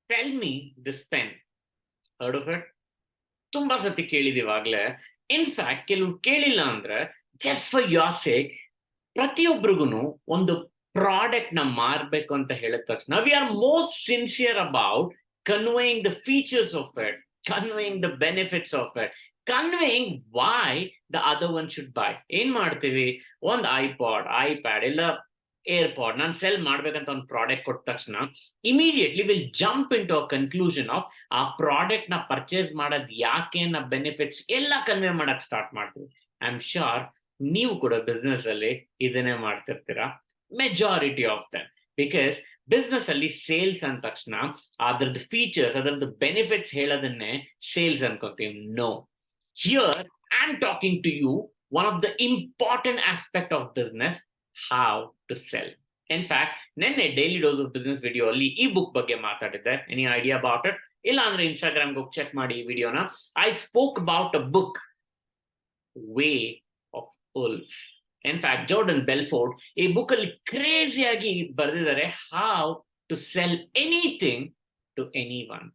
sell me this pen. Heard of it? ತುಂಬಾ ಸತಿ ಕೇಳಿದೀವಾಗ್ಲೇ. In fact ಕೆಲವ್ರು ಕೇಳಿಲ್ಲ ಅಂದ್ರೆ ಜಸ್ಟ್ ಫಾರ್ ಯೋರ್ ಸೇಕ್ ಪ್ರತಿಯೊಬ್ಬರಿಗೂ ಒಂದು ಪ್ರಾಡಕ್ಟ್ ನ ಮಾರ್ಬೇಕು ಅಂತ ಹೇಳಿದ ತಕ್ಷಣ we are most sincere about conveying the features of it, conveying the benefits of it, conveying why the other one should by. ಏನ್ ಮಾಡ್ತೀವಿ, ಒಂದು ಐಪ್ಯಾಡ್ ಇಲ್ಲ ಏರ್ಪಾಡ್ ನಾನು ಸೆಲ್ ಮಾಡ್ಬೇಕಂತ ಒಂದು ಪ್ರಾಡಕ್ಟ್ ಕೊಟ್ಟ ತಕ್ಷಣ immediately will jump into a conclusion of ಆ ಪ್ರಾಡಕ್ಟ್ ನ ಪರ್ಚೇಸ್ ಮಾಡೋದ್ ಯಾಕೆ, ನ ಬೆನಿಫಿಟ್ಸ್ ಎಲ್ಲ ಕನ್ವೆ ಮಾಡಕ್ ಸ್ಟಾರ್ಟ್ ಮಾಡ್ತೀವಿ. ಐ ಆಮ್ ಶೋರ್ ನೀವು ಕೂಡ ಬಿಸ್ನೆಸ್ ಅಲ್ಲಿ ಇದನ್ನೇ ಮಾಡ್ತಿರ್ತೀರಾ, majority of them. Because business ಅಲ್ಲಿ ಸೇಲ್ಸ್ ಅಂದ ತಕ್ಷಣ ಅದ್ರದ್ದು ಫೀಚರ್ಸ್, ಅದ್ರದ್ದು ಬೆನಿಫಿಟ್ಸ್ ಹೇಳೋದನ್ನೇ ಸೇಲ್ಸ್ ಅನ್ಕೋತೀವಿ. No, here I am talking to you one of the important aspect of business, how to sell. In fact, nenne daily dose of business video alli ee book ಬಗ್ಗೆ ಮಾತಾಡಿದ್ದೆ. Any idea about it? ಇಲ್ಲ ಅಂದ್ರೆ Instagram go check ಮಾಡಿ ಈ ವಿಡಿಯೋನ. I spoke about a book, Way of Wolf. In fact, Jordan Belfort ಈ book ಅಲ್ಲಿ crazy ಆಗಿ ಬರೆದಿದ್ದಾರೆ how to sell anything to anyone.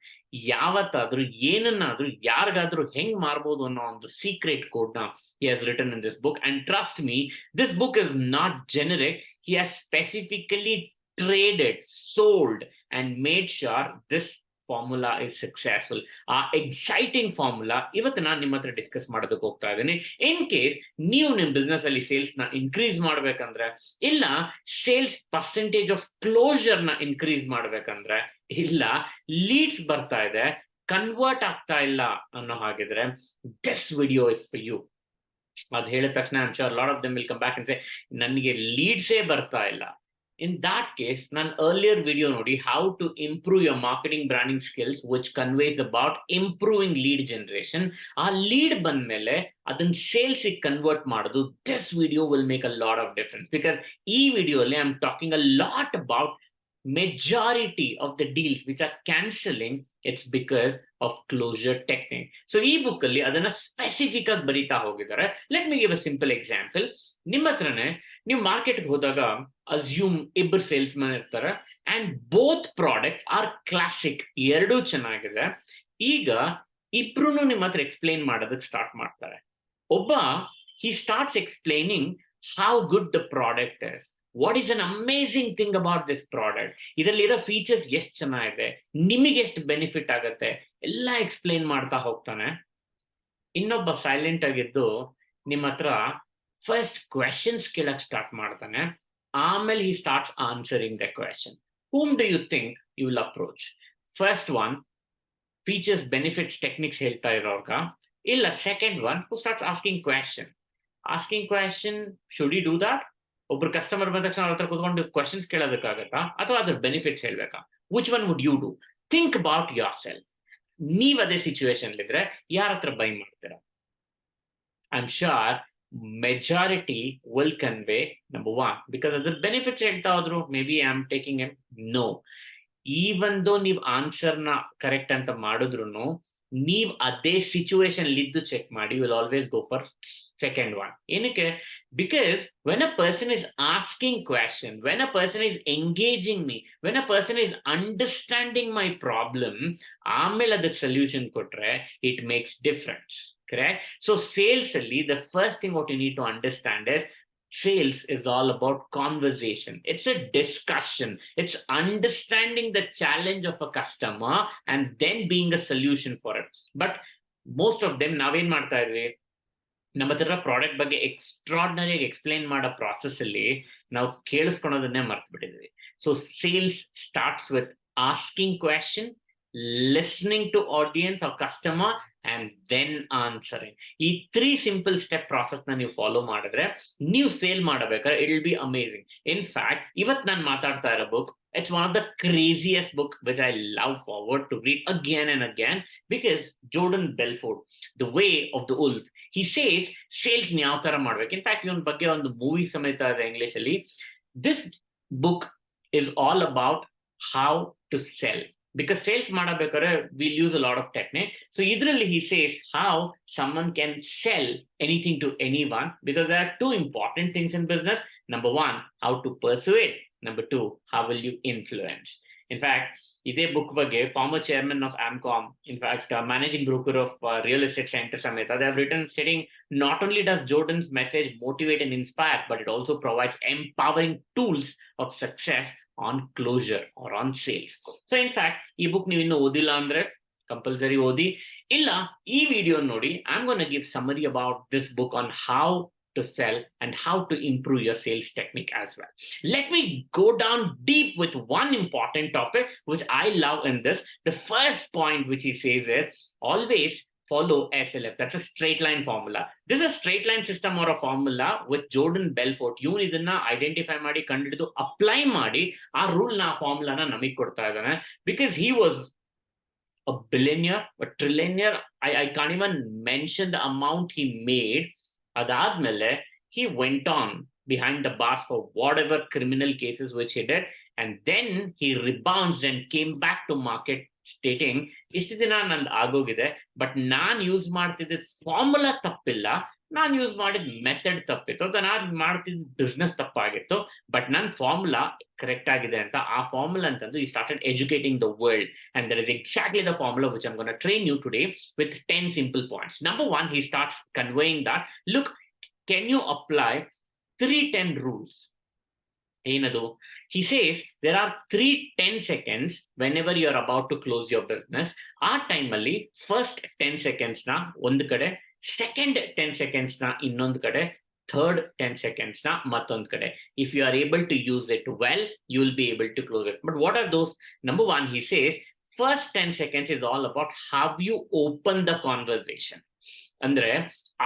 ಯಾವತ್ತಾದ್ರೂ ಏನನ್ನಾದ್ರೂ ಯಾರಿಗಾದ್ರೂ ಹೆಂಗ್ ಮಾರ್ಬೋದು ಅನ್ನೋ ಒಂದು ಸೀಕ್ರೆಟ್ ಕೋಡ್ ನ he has written in this book. And trust me, this book is not generic. He has specifically traded, sold and made sure this formula is successful. ಆ exciting formula ಇವತ್ತು ನಾನು ನಿಮ್ಮ ಹತ್ರ ಡಿಸ್ಕಸ್ ಮಾಡೋದಕ್ಕೆ ಹೋಗ್ತಾ ಇದ್ದೀನಿ. In case ನೀವು ನಿಮ್ ಬಿಸ್ನೆಸ್ ಅಲ್ಲಿ ಸೇಲ್ಸ್ ನ ಇನ್ಕ್ರೀಸ್ ಮಾಡ್ಬೇಕಂದ್ರೆ, ಇಲ್ಲ ಸೇಲ್ಸ್ ಪರ್ಸೆಂಟೇಜ್ ಆಫ್ ಕ್ಲೋಸರ್ ನ ಇನ್ಕ್ರೀಸ್ ಮಾಡ್ಬೇಕಂದ್ರೆ, ಇಲ್ಲ ಲೀಡ್ಸ್ ಬರ್ತಾ ಇದೆ ಕನ್ವರ್ಟ್ ಆಗ್ತಾ ಇಲ್ಲ ಅನ್ನೋ ಹಾಗಿದ್ರೆ, this video is for you. ಅದ್ ಹೇಳಿದ ತಕ್ಷಣ I am sure lot of them will come back and say ನನಗೆ ಲೀಡ್ಸೇ ಬರ್ತಾ ಇಲ್ಲ. In that case, nan earlier video nodi how to improve your marketing branding skills, which conveys about improving lead generation. Our lead bandmele adan sales ಗೆ convert ಮಾಡೋದು, this video will make a lot of difference. Because ಈ video ಅಲ್ಲಿ I'm talking a lot about majority of the deals which are cancelling, it's because of closure technique. So ಈ book ಅಲ್ಲಿ ಅದನ್ನ specific ಆಗಿ ಬರೀತಾ ಹೋಗಿದ್ದಾರೆ. Let me give a simple example. ನಿಮ್ಮ ಹತ್ರನೇ ನೀವು ಮಾರ್ಕೆಟ್ಗೆ ಹೋದಾಗ ಅಸ್ಯೂಮ್ ಇಬ್ಬರು ಸೇಲ್ಸ್ ಮ್ಯಾನ್ ಇರ್ತಾರೆ and both products are classic, ಎರಡೂ ಚೆನ್ನಾಗಿದೆ. ಈಗ ಇಬ್ರು ನಿಮ್ಮ ಹತ್ರ ಎಕ್ಸ್ಪ್ಲೈನ್ ಮಾಡೋದಕ್ಕೆ ಸ್ಟಾರ್ಟ್ ಮಾಡ್ತಾರೆ. ಒಬ್ಬ he starts explaining how good the product is. What is an amazing thing about this product? ಇದರಲ್ಲಿರೋ ಫೀಚರ್ಸ್ ಎಷ್ಟು ಚೆನ್ನಾಗಿದೆ, ನಿಮಗೆ ಎಷ್ಟು ಬೆನಿಫಿಟ್ ಆಗುತ್ತೆ ಎಲ್ಲ ಎಕ್ಸ್ಪ್ಲೈನ್ ಮಾಡ್ತಾ ಹೋಗ್ತಾನೆ. ಇನ್ನೊಬ್ಬ ಸೈಲೆಂಟ್ ಆಗಿದ್ದು ನಿಮ್ಮ ಹತ್ರ ಫಸ್ಟ್ ಕ್ವೆಶನ್ಸ್ ಕೇಳಕ್ ಸ್ಟಾರ್ಟ್ ಮಾಡ್ತಾನೆ. ಆಮೇಲೆ he starts answering the question. Whom do you think you will approach? First one, features, benefits, techniques ಹೇಳ್ತಾ ಇರೋರ್ಗ, ಇಲ್ಲ second one who starts asking question. Asking question, should he do that? ಒಬ್ರು customer ಬಂದ ತಕ್ಷಣ ಅವ್ರ ಹತ್ರ ಕೂತ್ಕೊಂಡು ಕ್ವೆಶನ್ಸ್ ಕೇಳೋದಕ್ಕಾಗತ್ತಾ, ಅಥವಾ ಅದ್ರ ಬೆನಿಫಿಟ್ಸ್ ಹೇಳ್ಬೇಕಾ? Which one would you do? Think about yourself. ನೀವ್ ಅದೇ ಸಿಚುವೇಶನ್ ಇದ್ರೆ ಯಾರ ಹತ್ರ ಬೈ ಮಾಡ್ತೀರಾ? I am sure majority will convey number one, because ಅದ್ರ ಬೆನಿಫಿಟ್ಸ್ ಹೇಳ್ತಾ ಹೋದ್ರು maybe I am taking them. No, even though ನೀವ್ ಆನ್ಸರ್ ನ ಕರೆಕ್ಟ್ ಅಂತ ಮಾಡಿದ್ರು ನೀವ್ ಅದೇ ಸಿಚುವೇಶನ್ ಇದ್ದು ಚೆಕ್ ಮಾಡಿ, will always go for second one. ಏನಕ್ಕೆ? Because when a person is asking question, when a person is engaging me, when a person is understanding my problem, ಆಮೇಲೆ ಅದಕ್ಕೆ ಸೊಲ್ಯೂಷನ್ ಕೊಟ್ರೆ it makes difference. Correct? So sales ಅಲ್ಲಿ the first thing what you need to understand is sales is all about conversation. It's a discussion. It's understanding the challenge of a customer and then being a solution for it. But most of them ನಾವೇನ್ ಮಾಡ್ತಾ ಇದ್ವಿ, ನಮ್ಮ ಹತ್ರ product ಬಗ್ಗೆ extraordinary explain ಮಾಡೋ process ಅಲ್ಲಿ ನಾವು ಕೇಳಿಸ್ಕೊಳೋದನ್ನೇ ಮರ್ತು ಬಿಟ್ಟಿದ್ವಿ. So sales starts with asking question, listening to audience or customer, and then answering. ಈ 3 simple step process ನ ನೀವು ಫಾಲೋ ಮಾಡಿದ್ರೆ ನೀವು ಸೇಲ್ ಮಾಡಬೇಕಾದ್ರೆ it will be amazing. In fact, ಇವತ್ತು ನಾನು ಮಾತಾಡ್ತಾ ಇರೋ book, it's one of the craziest book which I love forward to read again and again, because Jordan Belfort, The Way of the Wolf, he says sales ನ ಯಾವ ತರ ಮಾಡ್ಬೇಕು. In fact, ಇವನ್ ಬಗ್ಗೆ ಒಂದು ಮೂವಿ ಸಮೇತ ಇದೆ ಇಂಗ್ಲಿಷ್ ಅಲ್ಲಿ. This book is all about how to sell. Because sales ಮಾಡಬೇಕಾದ್ರೆ we'll use a lot of technique. So ಇದರಲ್ಲಿ he says how someone can sell anything to anyone, because there are 2 important things in business. Number 1, how to persuade. Number two, how will you influence? In fact, ಇದೇ book ಬಗ್ಗೆ former chairman of AMCOM, in fact, managing broker of real estate center Sameta, they have written stating, not only does Jordan's message motivate and inspire, but it also provides empowering tools of success on closure or on sales. So in fact, ಈ book ನೀವು ಇನ್ನು ಓದಿಲ್ಲ ಅಂದ್ರೆ compulsory ಓದಿ, ಇಲ್ಲ ಈ video ನೋಡಿ. I am gonna give summary about this book on how to sell and how to improve your sales technique as well. Let me go down deep with one important topic which I love in this. The first point which he says is always follow SLF. That's a straight line formula. This is a straight line system or a formula with Jordan Belfort. You ಇದನ್ನ identify ಮಾಡಿ ಕಂಡುಹಿಡಿದು apply ಮಾಡಿ ಆ rule ನ ಫಾರ್ಮುಲಾನ ನಮಗೆ ಕೊಡ್ತಾ ಇದ್ದಾನೆ. Because he was a billionaire, a trillionaire. I can't even mention the amount he made. Adadmele, he went on behind the bars for whatever criminal cases which he did, and then he rebounded and came back to market stating, ಇಷ್ಟು ದಿನ ನಂದು ಆಗೋಗಿದೆ, but ನಾನು use ಮಾಡ್ತಿದ್ದ formula ತಪ್ಪಿಲ್ಲ, ನಾನು use ಮಾಡಿದ method ತಪ್ಪಿತ್ತು, ನಾನು ಮಾಡ್ತಿದ್ದ ಬಿಸ್ನೆಸ್ ತಪ್ಪಾಗಿತ್ತು, ಬಟ್ ನನ್ನ ಫಾರ್ಮುಲಾ ಕರೆಕ್ಟ್ ಆಗಿದೆ ಅಂತ ಆ ಫಾರ್ಮುಲಾ ಅಂತಂದು he started educating the world, and that is exactly the formula which I'm going to train you today with 10 simple points. Number one, he starts conveying that, look, can you apply 3-10 rules? ಏನದು? He says there are 3-10 seconds whenever you're about to close your business. ಆ ಟೈಮಲ್ಲಿ first 10 seconds ನ ಒಂದು ಕಡೆ, second 10 seconds ನ ಇನ್ನೊಂದು ಕಡೆ, third 10 seconds na matond kade. If you are able to use it well, you will be able to close it. But what are those? Number one, he says, first 10 seconds is all about how you open the conversation. Andre,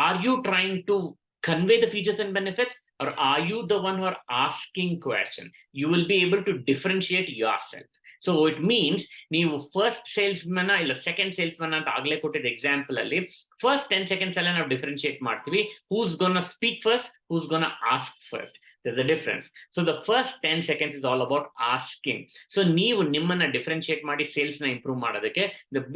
are you trying to convey the features and benefits, or are you the one who are asking question? You will be able to differentiate yourself. So it means ನೀವು first salesman ಇಲ್ಲ second salesman ಅಂತ ಆಗ್ಲೇ ಕೊಟ್ಟಿದ್ದ example ಅಲ್ಲಿ first 10 seconds ಅಲ್ಲೇ ನಾವು differentiate ಮಾಡ್ತೀವಿ. Who's gonna speak first, who's gonna ask first. There's a difference. So the first 10 seconds is all about asking. So ನೀವು ನಿಮ್ಮನ್ನ ಡಿಫ್ರೆನ್ಶಿಯೇಟ್ ಮಾಡಿ ಸೇಲ್ಸ್ ನ ಇಂಪ್ರೂವ್ ಮಾಡೋದಕ್ಕೆ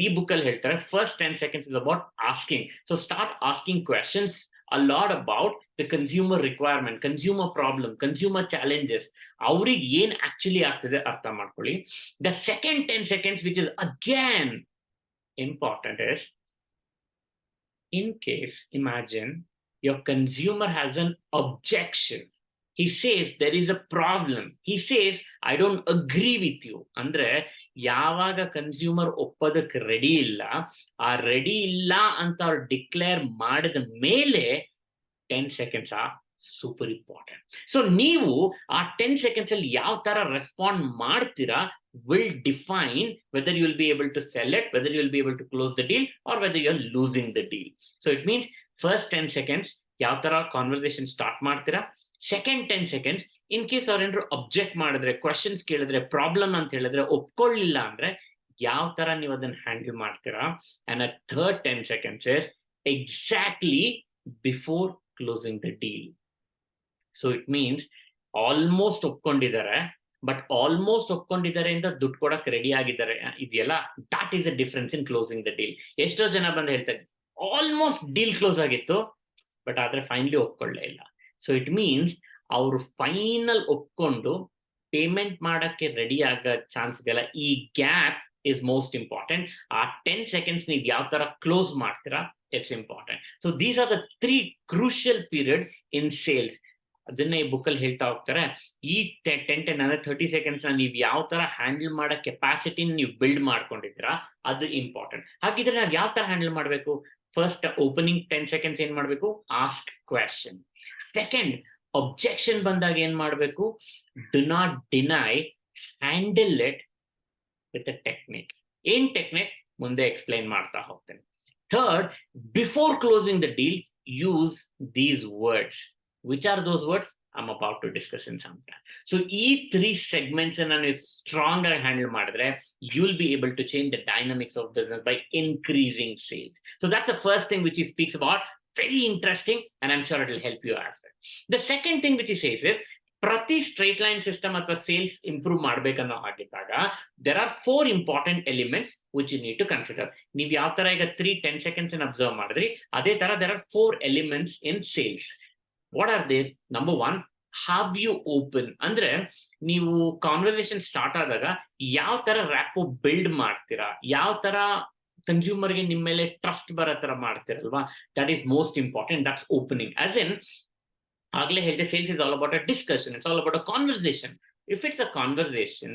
ಈ ಬುಕ್ ಅಲ್ಲಿ ಹೇಳ್ತಾರೆ first 10 seconds is about asking. So start asking questions a lot about the consumer requirement, consumer problem, consumer challenges. ಅವ್ರಿಗೆ ಏನ್ ಆಕ್ಚುಲಿ ಆಗ್ತಿದೆ ಅರ್ಥ ಮಾಡ್ಕೊಳ್ಳಿ. The second 10 seconds, which is again important, is in case, imagine your consumer has an objection. He says there is a problem. He says I don't agree with you. ಅಂದ್ರೆ ಯಾವಾಗ consumer ಒಪ್ಪೋದಕ್ಕೆ ready ಇಲ್ಲ, ಆ ready ಇಲ್ಲ ಅಂತ ಅವ್ರು declare ಮಾಡಿದ ಮೇಲೆ 10 seconds are super important. So ನೀವು ಆ 10 seconds ಅಲ್ಲಿ ಯಾವ ತರ ರೆಸ್ಪಾಂಡ್ ಮಾಡ್ತೀರಾ will define whether you will be able to sell it, whether you will be able to close the deal, or whether you're losing the deal. So it means first 10 seconds ಯಾವ ತರ conversation start ಮಾಡ್ತೀರಾ, second 10 seconds in case ಅವ್ರೇನಾದ್ರು object ಮಾಡಿದ್ರೆ, questions ಕೇಳಿದ್ರೆ, problem ಅಂತ ಹೇಳಿದ್ರೆ, ಒಪ್ಕೊಳ್ಳಿಲ್ಲ ಅಂದ್ರೆ ಯಾವ ತರ ನೀವು ಅದನ್ನ ಹ್ಯಾಂಡಲ್ ಮಾಡ್ತೀರಾ. And third 10 seconds is exactly before closing the deal. So it means almost ಒಪ್ಕೊಂಡಿದ್ದಾರೆ, ಬಟ್ ಆಲ್ಮೋಸ್ಟ್ ಒಪ್ಕೊಂಡಿದ್ದಾರೆ ಇಂದ ದುಡ್ಡು ಕೊಡಕ್ ರೆಡಿ ಆಗಿದ್ದಾರೆ ಇದೆಯಲ್ಲ, that is the difference in closing the deal. ಎಷ್ಟೋ ಜನ ಬಂದು ಹೇಳ್ತಾರೆ ಆಲ್ಮೋಸ್ಟ್ ಡೀಲ್ ಕ್ಲೋಸ್ ಆಗಿತ್ತು, ಬಟ್ ಆದ್ರೆ ಫೈನಲಿ ಒಪ್ಕೊಳ್ಳೇ ಇಲ್ಲ. ಸೊ ಇಟ್ ಮೀನ್ಸ್ ಅವರು ಫೈನಲ್ ಒಪ್ಕೊಂಡು ಪೇಮೆಂಟ್ ಮಾಡಕ್ಕೆ ರೆಡಿ ಆಗೋ ಚಾನ್ಸ್ ಇದೆಯಲ್ಲ, ಈ ಗ್ಯಾಪ್ is most important. ಆ 10 seconds ನೀವು ಯಾವ ತರ ಕ್ಲೋಸ್ ಮಾಡ್ತೀರಾ, it's important. So these are the 3 crucial period in sales. ಅದನ್ನ ಈ ಬುಕ್ ಅಲ್ಲಿ ಹೇಳ್ತಾ ಹೋಗ್ತಾರೆ. ಈ 10 ಅಂದ್ರೆ 30 seconds ನ ನೀವು ಯಾವ ತರ ಹ್ಯಾಂಡಲ್ ಮಾಡೋ ಕೆಪಾಸಿಟಿ ನೀವು ಬಿಲ್ಡ್ ಮಾಡ್ಕೊಂಡಿದ್ದೀರಾ, ಅದು ಇಂಪಾರ್ಟೆಂಟ್. ಹಾಗಿದ್ರೆ ನಾವು ಯಾವ ತರ ಹ್ಯಾಂಡಲ್ ಮಾಡಬೇಕು? ಫಸ್ಟ್ ಓಪನಿಂಗ್ 10 seconds ಏನ್ ಮಾಡ್ಬೇಕು? Ask question. ಸೆಕೆಂಡ್, ಒಬ್ಜೆಕ್ಷನ್ ಬಂದಾಗ ಏನ್ ಮಾಡ್ಬೇಕು? Do not deny, handle it with a technique. In technique ಮುಂದೆ ಎಕ್ಸ್ಪ್ಲೈನ್ ಮಾಡ್ತಾ ಹೋಗ್ತೇನೆ. Third, before closing the deal use these words. Which are those words? I'm about to discuss in some time. So ಈ 3 segments ಅನ್ನು strong ಆಗಿ handle ಮಾಡಿದ್ರೆ you will be able to change the dynamics of business by increasing sales. So that's the first thing which he speaks about. Very interesting, and I'm sure it will help you as well. The second thing which he says is, ಪ್ರತಿ straight line system ಅಥವಾ sales improve ಮಾಡ್ಬೇಕನ್ನೋ ಹಾಗಿದ್ದಾಗ there are 4 important elements which you need to consider. ನೀವು ಯಾವ ತರ ಈಗ 3-10 seconds observe ಮಾಡಿದ್ರಿ, ಅದೇ ತರ there are 4 elements in sales. What are these? Number 1, have you open ಅಂದ್ರೆ ನೀವು ಕಾನ್ವರ್ಸೇಷನ್ ಸ್ಟಾರ್ಟ್ ಆದಾಗ ಯಾವ ತರ ರ್ಯಾಪೋ ಬಿಲ್ಡ್ ಮಾಡ್ತೀರಾ, ಯಾವ ತರ ಕನ್ಸ್ಯೂಮರ್ಗೆ ನಿಮ್ಮ ಮೇಲೆ ಟ್ರಸ್ಟ್ ಬರೋ ತರ ಮಾಡ್ತೀರಲ್ವಾ, that is most important. That's opening. As in ಆಗ್ಲೇ ಹೇಳಿದೆ, sales is all about a discussion, it's all about a conversation. If it's a conversation,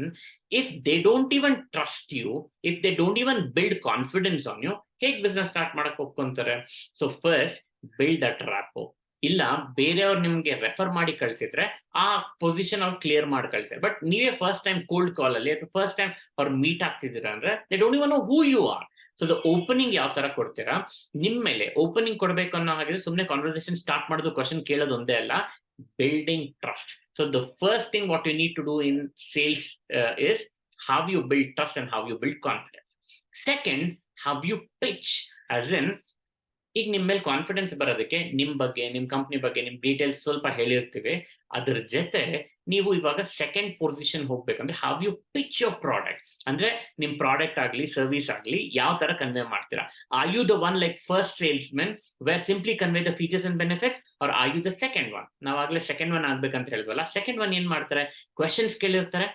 if they don't even trust you, if they don't even build confidence on you, ಹೇಗೆ business start ಮಾಡಕ್ ಒಪ್ಕೊಂತಾರೆ? So first build that rapport. ಇಲ್ಲ ಬೇರೆಯವ್ರು ನಿಮ್ಗೆ refer ಮಾಡಿ ಕಳ್ಸಿದ್ರೆ ಆ position ಅವ್ರು ಕ್ಲಿಯರ್ ಮಾಡಿ ಕಳ್ಸಿದ್ರೆ, ಬಟ್ ನೀವೇ ಫಸ್ಟ್ ಟೈಮ್ ಕೋಲ್ಡ್ ಕಾಲ್ ಅಲ್ಲಿ ಅಥವಾ ಫಸ್ಟ್ ಟೈಮ್ ಅವ್ರು ಮೀಟ್ ಆಗ್ತಿದ್ದೀರಾ ಅಂದ್ರೆ they don't even know who you are. So the opening ಯಾವ ತರ ಕೊಡ್ತೀರಾ, ನಿಮ್ ಮೇಲೆ ಓಪನಿಂಗ್ ಕೊಡ್ಬೇಕು ಅನ್ನೋ ಹಾಗೆ ಸುಮ್ಮನೆ ಕಾನ್ವರ್ಸೇಷನ್ ಸ್ಟಾರ್ಟ್ ಮಾಡೋದು, ಕ್ವಶನ್ ಕೇಳೋದು ಒಂದೇ ಅಲ್ಲ, building trust. So the first thing what you need to do in sales is how you build trust and how you build confidence. Second, how you pitch, as in ಈಗ ನಿಮ್ಮ ಮೇಲೆ confidence ಬರೋದಕ್ಕೆ ನಿಮ್ ಬಗ್ಗೆ, ನಿಮ್ ಕಂಪ್ನಿ ಬಗ್ಗೆ, ನಿಮ್ details ಸ್ವಲ್ಪ ಹೇಳಿರ್ತೀವಿ. ಅದ್ರ ಜೊತೆ ನೀವು ಇವಾಗ ಸೆಕೆಂಡ್ ಪೊಸಿಷನ್ ಹೋಗ್ಬೇಕಂದ್ರೆ how you pitch your product, ಅಂದ್ರೆ ನಿಮ್ ಪ್ರಾಡಕ್ಟ್ ಆಗ್ಲಿ ಸರ್ವಿಸ್ ಆಗ್ಲಿ ಯಾವ ತರ ಕನ್ವೆ ಮಾಡ್ತೀರಾ. Are you the one like first salesmen where simply convey the features and benefits, are are you the second one? ನಾವಾಗ್ಲೇ second one ಆಗ್ಬೇಕಂತ ಹೇಳಿದ್ವಲ್ಲ, ಸೆಕೆಂಡ್ ಒನ್ ಏನ್ ಮಾಡ್ತಾರೆ, ಕ್ವೆಶನ್ಸ್ ಕೇಳಿರ್ತಾರೆ.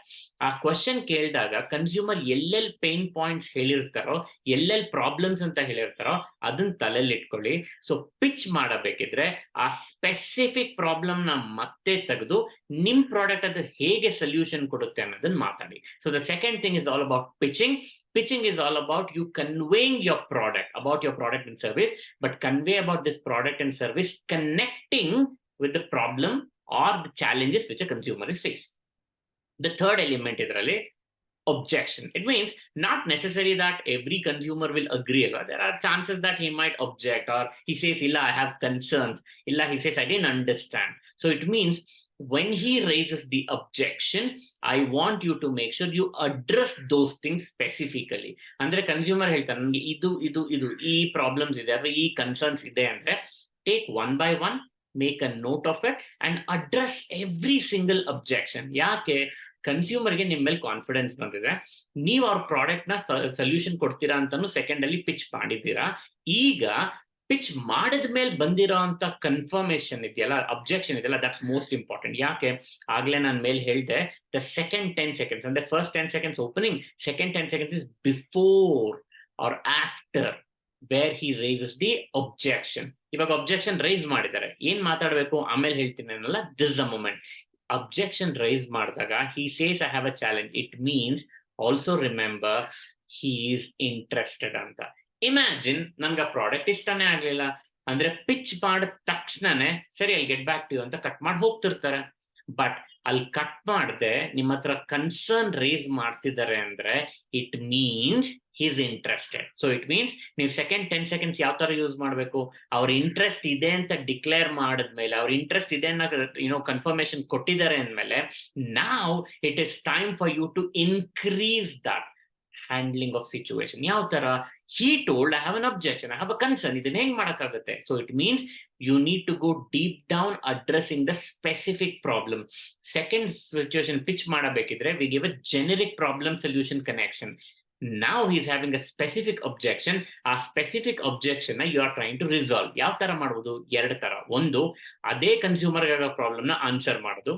ಆ ಕ್ವೆಶನ್ ಕೇಳಿದಾಗ ಕನ್ಸ್ಯೂಮರ್ ಎಲ್ಲೆಲ್ಲಿ ಪೇನ್ ಪಾಯಿಂಟ್ಸ್ ಹೇಳಿರ್ತಾರೋ, ಎಲ್ಲೆಲ್ಲಿ ಪ್ರಾಬ್ಲಮ್ಸ್ ಅಂತ ಹೇಳಿರ್ತಾರೋ ಅದನ್ನ ತಲೆಯಲ್ಲಿ ಇಟ್ಕೊಳ್ಳಿ. ಸೊ ಪಿಚ್ ಮಾಡಬೇಕಿದ್ರೆ ಆ ಸ್ಪೆಸಿಫಿಕ್ ಪ್ರಾಬ್ಲಮ್ ನ ಮತ್ತೆ ತೆಗೆದು ನಿಮ್ ಪ್ರಾಡಕ್ಟ್ ಅದು ಹೇಗೆ ಸೊಲ್ಯೂಷನ್ ಕೊಡುತ್ತೆ ಅನ್ನೋದನ್ನ ಮಾತಾಡಿ. So the second thing is all about pitching. Pitching is all about you conveying your product, about your product and service, but convey about this product and service connecting with the problem or the challenges which a consumer is facing. The third element idರಲ್ಲಿ objection. It means not necessary that every consumer will agree. There are chances that he might object, or he says, illa, I have concerns. Illa, he says, I didn't understand. So it means when he raises the objection, I want you to make sure you address those things specifically. Andre consumer ಹೇಳ್ತಾನೆ, ನನಗೆ ಇದು ಈ problems ಇದೆ ಅಥವಾ ಈ concerns ಇದೆ ಅಂದ್ರೆ, take one by one, make a note of it and address every single objection. ಯಾಕೆ? ಕನ್ಸ್ಯೂಮರ್ಗೆ ನಿಮ್ಮ ಮೇಲೆ ಕಾನ್ಫಿಡೆನ್ಸ್ ಬಂದಿದೆ, ನೀವು ಅವ್ರ ಪ್ರಾಡಕ್ಟ್ ನ ಸೊಲ್ಯೂಷನ್ ಕೊಡ್ತೀರಾ ಅಂತಾನು ಸೆಕೆಂಡ್ ಅಲ್ಲಿ ಪಿಚ್ ಮಾಡಿದ್ದೀರಾ. ಈಗ ಪಿಚ್ ಮಾಡಿದ ಮೇಲೆ ಬಂದಿರೋ ಅಂತ ಕನ್ಫರ್ಮೇಶನ್ ಇದೆಯಲ್ಲ, ಅಬ್ಜೆಕ್ಷನ್ ಇದೆಯಲ್ಲ, ದಟ್ಸ್ ಮೋಸ್ಟ್ ಇಂಪಾರ್ಟೆಂಟ್. ಯಾಕೆ? ಆಗ್ಲೇ ನಾನು ಮೇಲೆ ಹೇಳಿದೆ, ದ ಸೆಕೆಂಡ್ 10 seconds ಅಂದ್ರೆ first 10 seconds opening, second 10 seconds is before or after where he raises the objection. ಇವಾಗ ಅಬ್ಜೆಕ್ಷನ್ ರೈಸ್ ಮಾಡಿದ್ದಾರೆ, ಏನ್ ಮಾತಾಡ್ಬೇಕು ಆಮೇಲೆ ಹೇಳ್ತೀನಿ ಅನ್ನಲ್ಲ, this the moment. Objection raised ಮಾಡಿದಾಗ he says I have a challenge, it means also remember he is interested ಅಂತ. Imagine ನನ್ಗೆ ಪ್ರಾಡಕ್ಟ್ ಇಷ್ಟನೇ ಆಗ್ಲಿಲ್ಲ ಅಂದ್ರೆ ಪಿಚ್ ಮಾಡಿದ ತಕ್ಷಣನೇ ಸರಿ I get back to you ಅಂತ ಕಟ್ ಮಾಡಿ ಹೋಗ್ತಿರ್ತಾರೆ. ಬಟ್ ಅಲ್ಲಿ ಕಟ್ ಮಾಡದೆ ನಿಮ್ಮ ಹತ್ರ ಕನ್ಸರ್ನ್ ರೈಸ್ ಮಾಡ್ತಿದ್ದಾರೆ ಅಂದ್ರೆ it means is interested. So it means ನೀವು ಸೆಕೆಂಡ್ 10 seconds ಯಾವ ತರ ಯೂಸ್ ಮಾಡಬೇಕು, ಅವ್ರ ಇಂಟ್ರೆಸ್ಟ್ ಇದೆ ಅಂತ ಡಿಕ್ಲೇರ್ ಮಾಡಿದ್ಮೇಲೆ, ಅವ್ರ ಇಂಟ್ರೆಸ್ಟ್ ಇದೆ ಅನ್ನೋ ಕನ್ಫರ್ಮೇಶನ್ ಕೊಟ್ಟಿದ್ದಾರೆ ಅಂದ್ಮೇಲೆ, ನಾವ್ it is time for you to increase that handling of situation. ಯಾವ ತರ? he told I have an objection, I have a concern, ಇದನ್ನ ಹೆಂಗ್ ಮಾಡಕ್ಕಾಗತ್ತೆ? So it means you need to go deep down addressing the specific problem. Second situation pitch ಮಾಡಬೇಕಿದ್ರೆ we give a generic problem solution connection. Now he is having a specific objection. ಆ specific objection ನ you are trying to resolve. ಯಾವ ತರ ಮಾಡುವುದು? ಎರಡು ತರ. ಒಂದು, ಅದೇ consumer ಆಗೋ ಪ್ರಾಬ್ಲಮ್ ನ ಆನ್ಸರ್ ಮಾಡೋದು.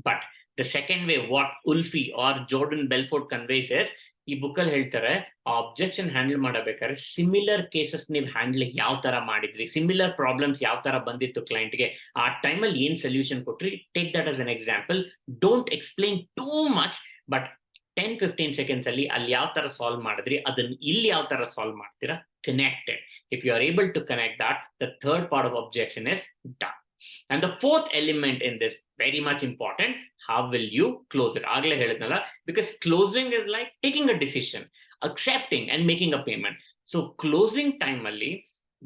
But the second way what Ulfi or Jordan Belfort conveys is, ಈ ಬುಕ್ ಅಲ್ಲಿ ಹೇಳ್ತಾರೆ, ಆ ಅಬ್ಜೆಕ್ಷನ್ ಹ್ಯಾಂಡಲ್ ಮಾಡಬೇಕಾದ್ರೆ ಸಿಮಿಲರ್ ಕೇಸಸ್ ನೀವು ಹ್ಯಾಂಡಲ್ ಯಾವ ತರ ಮಾಡಿದ್ರಿ, ಸಿಮಿಲರ್ ಪ್ರಾಬ್ಲಮ್ಸ್ ಯಾವ ತರ ಬಂದಿತ್ತು ಕ್ಲೈಂಟ್ಗೆ, ಆ ಟೈಮಲ್ಲಿ ಏನ್ ಸೊಲ್ಯೂಷನ್ ಕೊಟ್ರಿ, take that as an example. Don't explain too much, but 10-15 seconds ಅಲ್ಲಿ ಅಲ್ಲಿ ಯಾವ ತರ ಸಾಲ್ವ್ ಮಾಡಿದ್ರಿ ಅದನ್ನ ಇಲ್ಲಿ ಯಾವ ತರ ಸಾಲ್ವ್ ಮಾಡ್ತೀರಾ, connected. If you are able to connect that, the third part of objection is done. And the fourth element in this, very much important, how will you close it? Agle helidnala, because closing is like taking a decision, accepting and making a payment. So closing time alli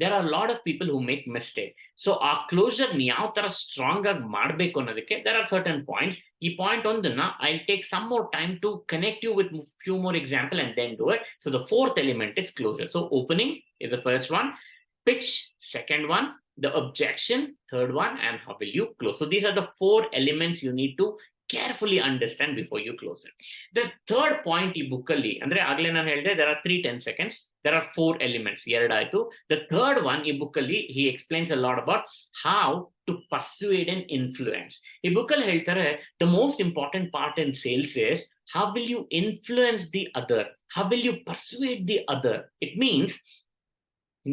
there are a lot of people who make mistake. So our closure ni yav tara strong ag ಮಾಡಬೇಕು ಅನ್ನೋದಕ್ಕೆ there are certain points. ಈ point ಒಂದನ್ನ I'll take some more time to connect you with few more example and then do it. So the fourth element is closure. So opening is the first one, pitch second one, the objection third one, and how will you close. So these are the 4 elements you need to carefully understand before you close it. The third point ಈ ಬುಕ್ಕಲ್ಲಿ ಅಂದ್ರೆ ಆಗ್ಲೇ ನಾನು ಹೇಳಿದೆ there are 3 10 seconds, there are 4 elements, ಎರಡಾಯ್ತು. The third one ಈ ಬುಕ್ಕಲ್ಲಿ he explains a lot about how to persuade and influence. ಈ ಬುಕ್ಕಲ್ಲಿ ಹೇಳ್ತಾರೆ the most important part in sales is how will you influence the other, how will you persuade the other. It means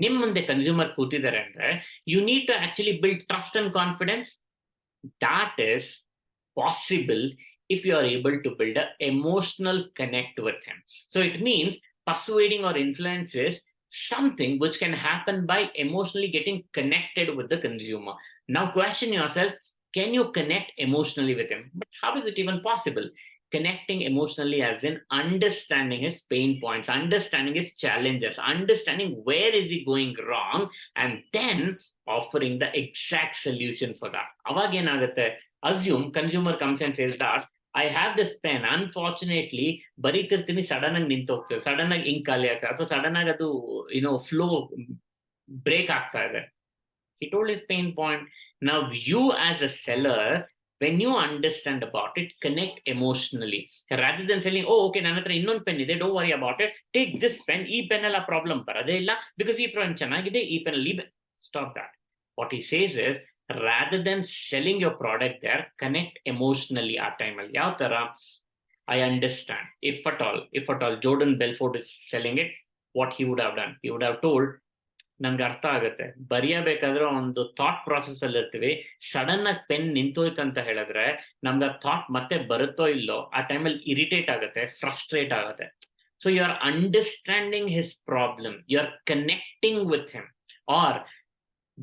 ನಿಮ್ಮ ಮುಂದೆ consumer ಕೂತಿದ್ದಾರೆ ಅಂದ್ರೆ you need to actually build trust and confidence. That is possible if you are able to build an emotional connect with him. So it means persuading or influence is something which can happen by emotionally getting connected with the consumer. Now question yourself, can you connect emotionally with him? But how is it even possible? Connecting emotionally as in understanding his pain points, understanding his challenges, understanding where is he going wrong, and then offering the exact solution for that. ಅವಾಗ ಏನಾಗುತ್ತೆ, assume consumer comes and says that I have this pen, unfortunately ಬರೀತಿರ್ತೀನಿ sudden ಆಗಿ ನಿಂತು ಹೋಗ್ತದೆ, sudden ಆಗಿ ink ಖಾಲಿ ಆಗ್ತದೆ, ಅಥವಾ ಸಡನ್ ಆಗಿ ಅದು ಫ್ಲೋ ಬ್ರೇಕ್ ಆಗ್ತಾ ಇದೆ. He told his pain point. Now you as a seller, when you understand about it, connect emotionally rather than selling, oh okay ನನ್ನ ಹತ್ರ ಇನ್ನೊಂದು ಪೆನ್ ಇದೆ, don't worry about it, take this pen, ಈ pen ಎಲ್ಲ problem ಬರೋದೇ ಇಲ್ಲ because ಈ pen ಚೆನ್ನಾಗಿದೆ, ಈ ಪೆನ್ ಅಲ್ಲಿ stop that. What he says is rather than selling your product there, connect emotionally ಆ ಟೈಮಲ್ಲಿ. ಯಾವ ತರ? I understand, if at all Jordan Belfort is selling it, what he would have done, he would have told, ನನ್ಗೆ ಅರ್ಥ ಆಗುತ್ತೆ, ಬರೆಯಬೇಕಾದ್ರೆ ಒಂದು thought process ಅಲ್ಲಿ ಇರ್ತೀವಿ, ಸಡನ್ ಆಗಿ ಪೆನ್ ನಿಂತೋಯ್ತು ಅಂತ ಹೇಳಿದ್ರೆ ನಮ್ಗೆ ಆ ಥಾಟ್ ಮತ್ತೆ ಬರುತ್ತೋ ಇಲ್ಲೋ, ಆ ಟೈಮಲ್ಲಿ ಇರಿಟೇಟ್ ಆಗುತ್ತೆ, ಫ್ರಸ್ಟ್ರೇಟ್ ಆಗುತ್ತೆ. So you are understanding his problem, you are connecting with him. ಆರ್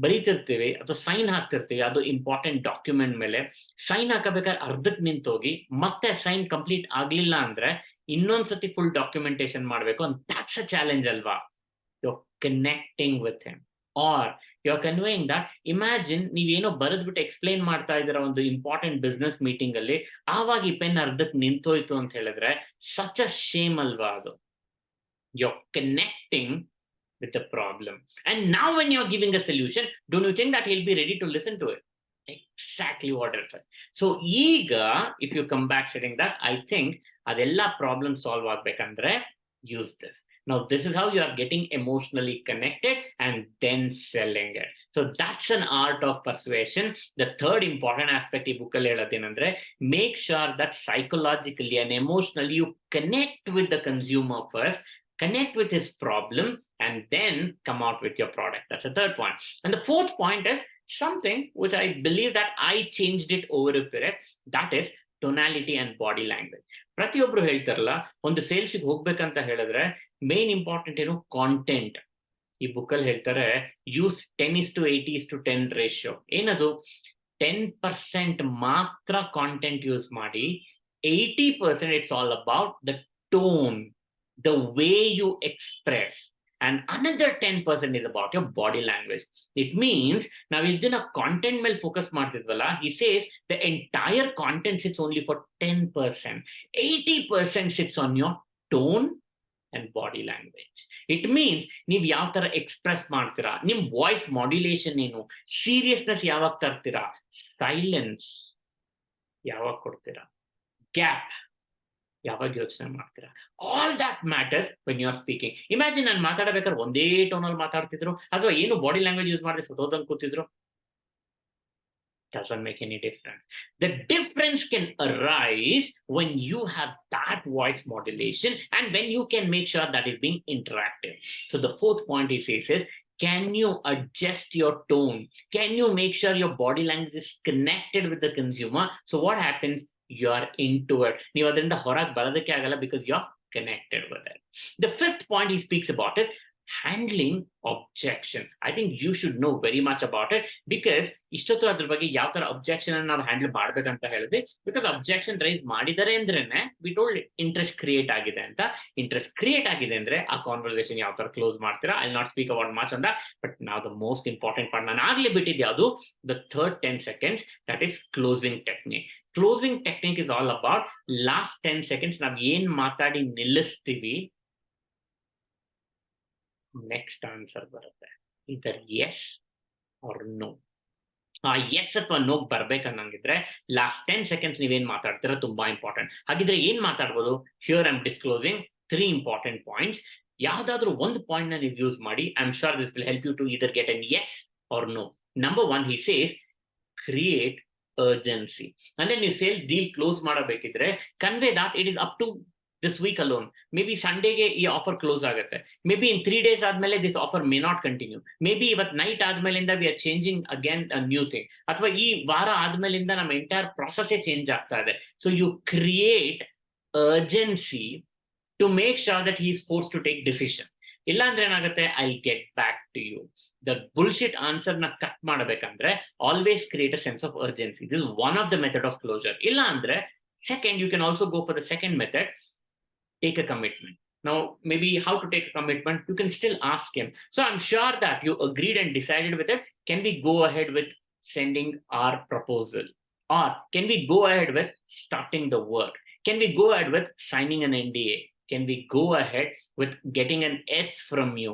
ಬರೀತಿರ್ತೀವಿ ಅಥವಾ ಸೈನ್ ಹಾಕ್ತಿರ್ತೀವಿ, ಅದು ಇಂಪಾರ್ಟೆಂಟ್ ಡಾಕ್ಯುಮೆಂಟ್ ಮೇಲೆ ಸೈನ್ ಹಾಕಬೇಕಾದ್ರೆ ಅರ್ಧಕ್ಕೆ ನಿಂತೋಗಿ ಮತ್ತೆ ಸೈನ್ ಕಂಪ್ಲೀಟ್ ಆಗ್ಲಿಲ್ಲ ಅಂದ್ರೆ ಇನ್ನೊಂದ್ಸತಿ ಫುಲ್ ಡಾಕ್ಯುಮೆಂಟೇಶನ್ ಮಾಡ್ಬೇಕು, ಅಂತ that's a challenge ಅಲ್ವಾ? You're connecting with him, or you're conveying that, imagine ನೀವೇನೋ ಬರೆದ್ಬಿಟ್ಟು ಎಕ್ಸ್ಪ್ಲೈನ್ ಮಾಡ್ತಾ ಇದ್ದೀರಾ ಒಂದು ಇಂಪಾರ್ಟೆಂಟ್ ಬಿಸ್ನೆಸ್ ಮೀಟಿಂಗ್ ಅಲ್ಲಿ, ಆವಾಗ ಈ ಪೆನ್ ಅರ್ಧಕ್ಕೆ ನಿಂತೋಯ್ತು ಅಂತ ಹೇಳಿದ್ರೆ ಸಚ್ ಅ ಶೇಮ್ ಅಲ್ವಾ ಅದು? You're connecting with the problem, and now when you're giving a solution, don't you think that he'll be ready to listen to it? Exactly what it is. So ಈಗ if you come back saying that, I think ಅದೆಲ್ಲ problem solve ಆಗ್ಬೇಕಂದ್ರೆ use this. Now this is how you are getting emotionally connected and then selling it. So that's an art of persuasion. The third important aspect ಈ book ಅಲ್ಲಿ ಹೇಳೋದೇನಂದ್ರೆ, make sure that psychologically and emotionally you connect with the consumer first, connect with his problem, and then come out with your product. That's the third point. And the fourth point is something which I believe that I changed it over a period, that is tonality and body language. ಪ್ರತಿಯೊಬ್ರು ಹೇಳ್ತಾರಲ್ಲ, ಒಂದು ಸೇಲ್ಸ್ಗೆ ಹೋಗ್ಬೇಕಂತ ಹೇಳಿದ್ರೆ main important ಏನು? Content. ಈ ಬುಕ್ಕಲ್ಲಿ ಹೇಳ್ತಾರೆ use 10:80:10 ratio. ಏನದು? 10% ಮಾತ್ರ ಕಾಂಟೆಂಟ್ ಯೂಸ್ ಮಾಡಿ, 80% it's all about the tone, the way you express, and another 10% is about your body language. It means now is dina content mel focus ಮಾಡ್ತಿದ್ವಲ್ಲ, he says the entire content sits only for 10%, 80% sits on your tone and body language. It means ನೀವು ಯಾವ ತರ express ಮಾಡ್ತೀರಾ, ನಿಮ್ voice modulation ಏನು, seriousness ಯಾವಾಗ ತರ್ತೀರಾ, silence ಯಾವಾಗ ಕೊಡ್ತೀರಾ, gap ಯಾವಾಗ ಯೋಚನೆ ಮಾಡ್ತೀರಾ, all that matters when you are speaking. Imagine ನಾನು ಮಾತಾಡಬೇಕಾದ್ರೆ ಒಂದೇ ಟೋನಲ್ಲಿ ಮಾತಾಡ್ತಿದ್ರು, ಅಥವಾ ಏನು ಬಾಡಿ ಲ್ಯಾಂಗ್ವೇಜ್ ಯೂಸ್ ಮಾಡಿ ಸತೋದಂಗೆ ಕೂತಿದ್ರು, doesn't make any difference. The difference can arise when you have that voice modulation and when you can make sure that is being interactive. So the fourth point he says is, can you adjust your tone? Can you make sure your body language is connected with the consumer? So what happens? You are into it. ನೀವು ಅದರಿಂದ ಹೊರಗೆ ಬರೋದಕ್ಕೆ ಆಗಲ್ಲ because you are connected with it. The fifth point he speaks about is handling objection. I think you should know very much about it because ಇಷ್ಟೊತ್ತು ಅದ್ರ ಬಗ್ಗೆ ಯಾವ ತರ objection ಅನ್ನು ನಾವು ಹ್ಯಾಂಡಲ್ ಮಾಡ್ಬೇಕಂತ ಹೇಳಿದ್ವಿ. because objection ರೈಸ್ ಮಾಡಿದ್ದಾರೆ ಅಂದ್ರೇನೆ we told interest create ಆಗಿದೆ ಅಂತ. interest create ಆಗಿದೆ ಅಂದ್ರೆ ಆ ಕಾನ್ವರ್ಸೇಷನ್ ಯಾವ ತರ ಕ್ಲೋಸ್ ಮಾಡ್ತೀರಾ. I'll not speak about much on that, but now the most important part ನಾನು ಆಗ್ಲೇ ಬಿಟ್ಟಿದ್ದೆ, ಅದು the third 10 seconds, that is closing technique. Closing technique is all about last 10 seconds ನಾವು ಏನ್ ಮಾತಾಡಿ ನಿಲ್ಲಿಸ್ತೀವಿ, ನೆಕ್ಸ್ಟ್ ಆನ್ಸರ್ ಬರುತ್ತೆ, either yes or no. Yes ಅಥವಾ ನೋ ಬರ್ಬೇಕನ್ನಂಗಿದ್ರೆ ಲಾಸ್ಟ್ 10 seconds ನೀವೇನ್ ಮಾತಾಡ್ತೀರಾ ತುಂಬಾ ಇಂಪಾರ್ಟೆಂಟ್. ಹಾಗಿದ್ರೆ ಏನ್ ಮಾತಾಡ್ಬೋದು? Here I am disclosing 3 important points. ಯಾವ್ದಾದ್ರು ಒಂದು ಪಾಯಿಂಟ್ ನ ನೀವು ಯೂಸ್ ಮಾಡಿ. I am sure this will help you to either get an yes or no. Number 1, he says create urgency. ಅಂದ್ರೆ ನೀವು ಸೇಲ್ಸ್ ಡೀಲ್ ಕ್ಲೋಸ್ ಮಾಡಬೇಕಿದ್ರೆ convey that it is up to this week alone. May be ಸಂಡೇಗೆ ಈ offer close ಆಗುತ್ತೆ. May be in 3 days ಆದ್ಮೇಲೆ this offer may not continue. May be ಇವತ್ತು night ಆದ್ಮೇಲಿಂದ we are changing again a new thing. ಅಥವಾ ಈ ವಾರ ಆದ್ಮೇಲಿಂದ ನಮ್ಮ ಎಂಟೈರ್ ಪ್ರಾಸೆಸ್ ಚೇಂಜ್ ಆಗ್ತಾ ಇದೆ. So you create urgency to make sure that he is force to take decision. ಇಲ್ಲ ಅಂದ್ರೆ ಏನಾಗುತ್ತೆ, I get back to you. The bullshit answer ನ ಕಟ್ ಮಾಡಬೇಕಂದ್ರೆ always create a sense of urgency. This one of the method of closure. ಇಲ್ಲ ಅಂದ್ರೆ second, you can also go for the second method, take a commitment. Now, maybe how to take a commitment, you can still ask him. So I'm sure that you agreed and decided with it. Can we go ahead with sending our proposal? Or can we go ahead with starting the work? Can we go ahead with signing an NDA? Can we go ahead with getting an S from you?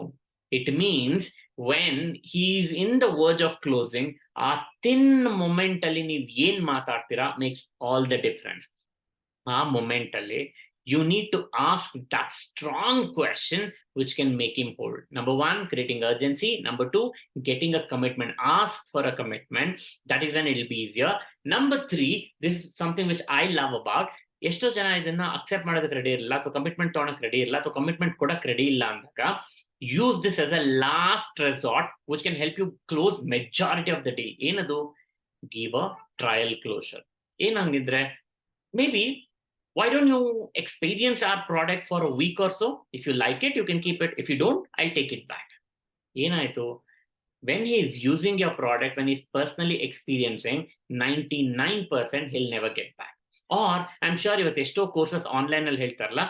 It means when he's in the verge of closing, a thin momentally ನೀವ್ ಏನ್ ಮಾತಾಡ್ತೀರಾ makes all the difference. ಆ momentally you need to ask that strong question which can make him hold. Number 1, creating urgency. Number 2, getting a commitment. Ask for a commitment. That is when it will be easier. Number 3, this is something which I love about. ಎಷ್ಟೋ ಜನ ಇದನ್ನ accept ಮಾಡೋದಕ್ಕೆ ready ಇರಲ್ಲ, ಅಥವಾ commitment Tughlaq ready ಇಲ್ಲ, ಅಥವಾ commitment ಕೊಡಕ್ ready ಇಲ್ಲ ಅಂದಾಗ use this as a last resort which can help you close majority of the deal. ಏನದು? Give a trial closure. ಏನಂಗಿದ್ರೆ maybe why don't you experience our product for a week or so? If you like it, you can keep it. If you don't, I'll take it back. Enaito, when he is using your product, when he's personally experiencing, 99% he'll never get back. Or I'm sure ಇವತ್ತು ಎಷ್ಟೋ courses online ಅಲ್ಲಿ ಹೇಳ್ತಾರಲ್ಲ,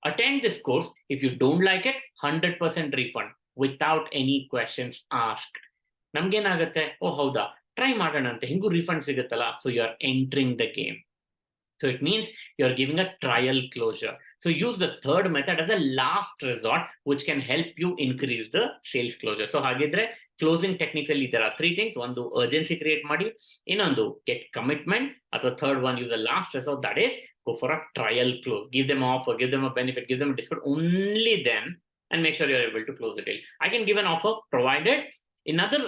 attend this course. If you don't like it, 100% refund without any questions asked. ನಮ್ಗೇನಾಗುತ್ತೆ, ಓ ಹೌದಾ, try ಮಾಡೋಣ ಅಂತ, ಹಿಂಗೂ refund ಸಿಗುತ್ತಲ್ಲ. So you are entering the game. So it means you're giving a trial closure. So use the third method as a last resort, which can help you increase the sales closure. So hagidre closing technically there are 3 things. One, do urgency create ಮಾಡಿ, ಇನ್ನೊಂದು get commitment, ಅಥವಾ third one, use a last resort, that is go for a trial close. Give them offer, give them a benefit, give them a discount. Only then, and make sure you're able to close the deal. I can give an offer provided in another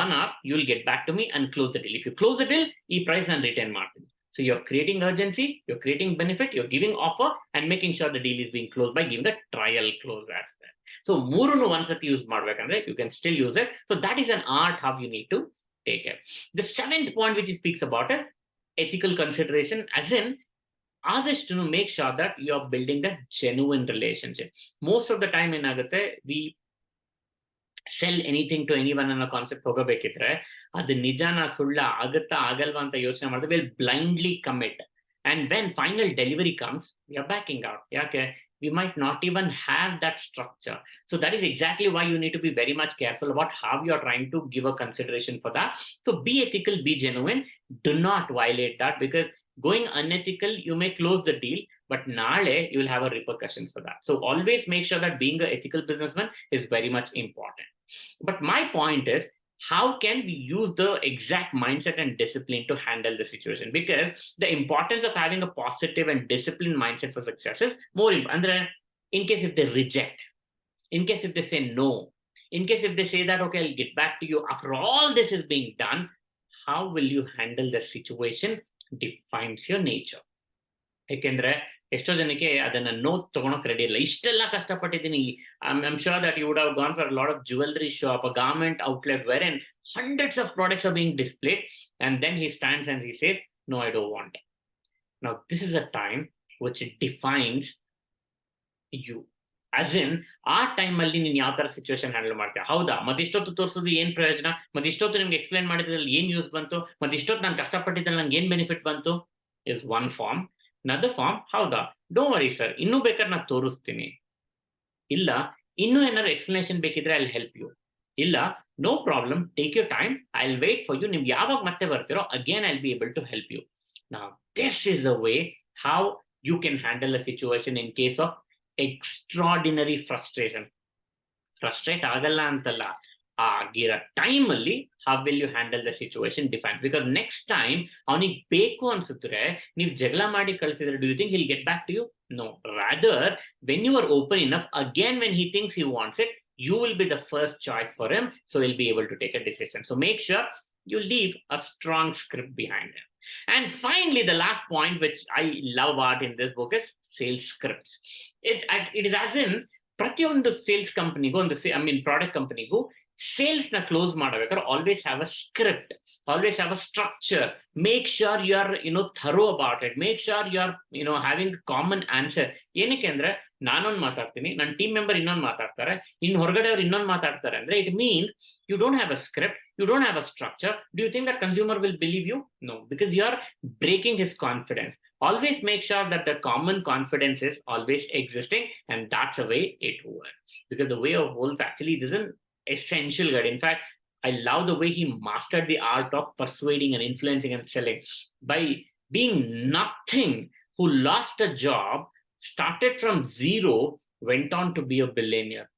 1 hour you will get back to me and close the deal. If you close the deal, ಈ price ನಾನು retain ಮಾಡ್ತೀನಿ. So you're creating urgency, you're creating benefit, you're giving offer, and making sure the deal is being closed by giving the trial close as well. So ಮೂರನ್ನು ಒಂದ್ಸತಿ use ಮಾಡ್ಬೇಕಂದ್ರೆ you can still use it. So that is an art how you need to take it. The 7th point which he speaks about is ethical consideration, as in ಆದಷ್ಟು make sure that you are building a genuine relationship. Most of the time ಏನಾಗುತ್ತೆ, we sell anything to anyone ಅನ್ನೋ concept ಹೋಗಬೇಕಿದ್ರೆ ಅದು ನಿಜಾನ ಸುಳ್ಳ ಆಗುತ್ತಾ ಆಗಲ್ವಾ ಅಂತ ಯೋಚನೆ ಮಾಡಿದ್ರೆ will blindly commit, and when final delivery comes we are backing out. ಯಾಕೆ? we might not even have that structure. So that is exactly why you need to be very much careful about how you are trying to give a consideration for that. So be ethical, be genuine, do not violate that, because going unethical, you may close the deal, but naale you will have a repercussions for that. So always make sure that being an ethical businessman is very much important. But my point is, how can we use the exact mindset and discipline to handle the situation? Because the importance of having a positive and disciplined mindset for success is more important. In case if they reject, in case if they say no, in case if they say that, okay, I'll get back to you after all this is being done, how will you handle the situation defines your nature. ಯಾಕೆಂದ್ರೆ ಎಷ್ಟೋ ಜನಕ್ಕೆ ಅದನ್ನ note ತಗೊಳಕ್ ready ಇಲ್ಲ. ಇಷ್ಟೆಲ್ಲ ಕಷ್ಟಪಟ್ಟಿದ್ದೀನಿ, I sure that you would have gone for lot of jewellery shop, a garment outlet where in hundreds of products are being displayed, and then he stands and he says, no, I don't want. Now this is a time which defines you. as in ಆ time ಅಲ್ಲಿ ನೀನ್ ಯಾವ ತರ situation handle ಮಾಡ್ತೀಯ. ಹೌದಾ, ಮತ್ತಿಷ್ಟೊತ್ತು ತೋರಿಸೋದು ಏನ್ ಪ್ರಯೋಜನ, ಮತ್ತಿಷ್ಟೊತ್ತು ನಿಮ್ಗೆ ಎಕ್ಸ್ಪ್ಲೈನ್ ಮಾಡಿದ್ರಲ್ಲಿ ಏನ್ ಯೂಸ್ ಬಂತು, ಮತ್ತಿಷ್ಟೊತ್ತು ನಾನು ಕಷ್ಟಪಟ್ಟಿದ್ದಲ್ಲಿ ನಂಗೆ ಏನ್ ಬೆನಿಫಿಟ್ ಬಂತು, is one form. another form, ಹೌದಾ, ಡೋಂಟ್ ವರಿ ಸರ್, ಇನ್ನೂ ಬೇಕಾದ್ರೆ ನಾನು ತೋರಿಸ್ತೀನಿ, ಇಲ್ಲ ಇನ್ನೂ ಏನಾದ್ರು ಎಕ್ಸ್ಪ್ಲನೇಷನ್ ಬೇಕಿದ್ರೆ ಐ ವಿಲ್ ಹೆಲ್ಪ್ ಯು, ಇಲ್ಲ no problem, take your time, I will wait for you. ನಿಮ್ಗೆ ಯಾವಾಗ ಮತ್ತೆ ಬರ್ತಿರೋ again I will be able to help you. Now this is the way how you can handle a situation in case of extraordinary frustration. Frustrate ಆಗಲ್ಲ ಅಂತಲ್ಲ, ಆಗಿರೋ ಟೈಮಲ್ಲಿ how will you handle the situation define, because next time ಅವನಿಗೆ ಬೇಕು ಅನ್ಸುತ್ತೆ ನೀವು ಜಗಳ ಮಾಡಿ ಕಳಿಸಿದ್ರೆ do you think he'll get back to you? No, rather when you are open enough, again when he thinks he wants it, you will be the first choice for him, so he'll be able to take a decision. So make sure you leave a strong script behind him. And finally, the last point which I love about in this book is sales scripts. It is as in ಪ್ರತಿಯೊಂದು sales ಕಂಪನಿಗೂ ಒಂದು product ಕಂಪನಿಗೂ sales ನ close ಮಾಡಬೇಕಾದ್ರೆ always have a script, always have a structure. Make sure you are thorough about it. Make sure you are having common answer. ಏನಕ್ಕೆ ಅಂದ್ರೆ ನಾನೊಂದು ಮಾತಾಡ್ತೀನಿ, ನನ್ನ ಟೀಮ್ ಮೆಂಬರ್ ಇನ್ನೊಂದು ಮಾತಾಡ್ತಾರೆ, ಇನ್ನು ಹೊರಗಡೆ ಅವ್ರು ಇನ್ನೊಂದು ಮಾತಾಡ್ತಾರೆ ಅಂದ್ರೆ it means you don't have a script, you don't have a structure. Do you think that consumer will believe you? No, because you are breaking his confidence. Always make sure that the common confidence is always existing, and that's the way it works. Because the way of Wolf actually is an essential guide. In fact, I love the way he mastered the art of persuading and influencing and selling. By being nothing, who lost a job, started from zero, went on to be a billionaire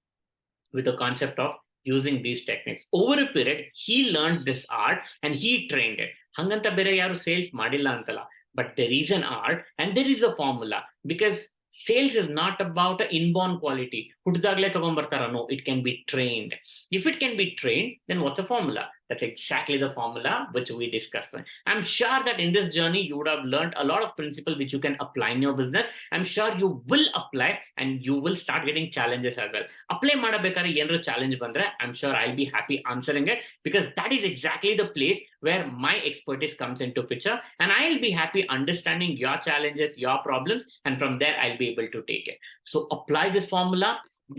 with the concept of using these techniques. Over a period, he learned this art and he trained it. Hanganta bere yaru sales madilla antala, but there is an art and there is a formula, because sales is not about an inborn quality. Huddagle tagombartara? No, it can be trained. If it can be trained, then what's the formula? That's exactly the formula which we discussed. I'm sure that in this journey, you would have learned a lot of principles which you can apply in your business. I'm sure you will apply and you will start getting challenges as well. Apply madabekare yenru challenge bandre, I'm sure I'll be happy answering it, because that is exactly the place where my expertise comes into picture, and I'll be happy understanding your challenges, your problems, and from there I'll be able to take it. So apply this formula,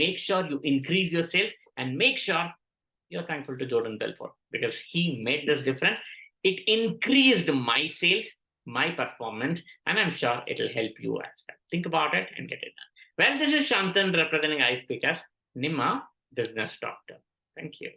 make sure you increase your sales, and make sure you're thankful to Jordan Belfort, because he made this difference. It increased my sales, my performance, and I'm sure it'll help you as well. Think about it and get it done. Well, this is Shantan representing iSpeakers, Nimma Business Doctor. Thank you.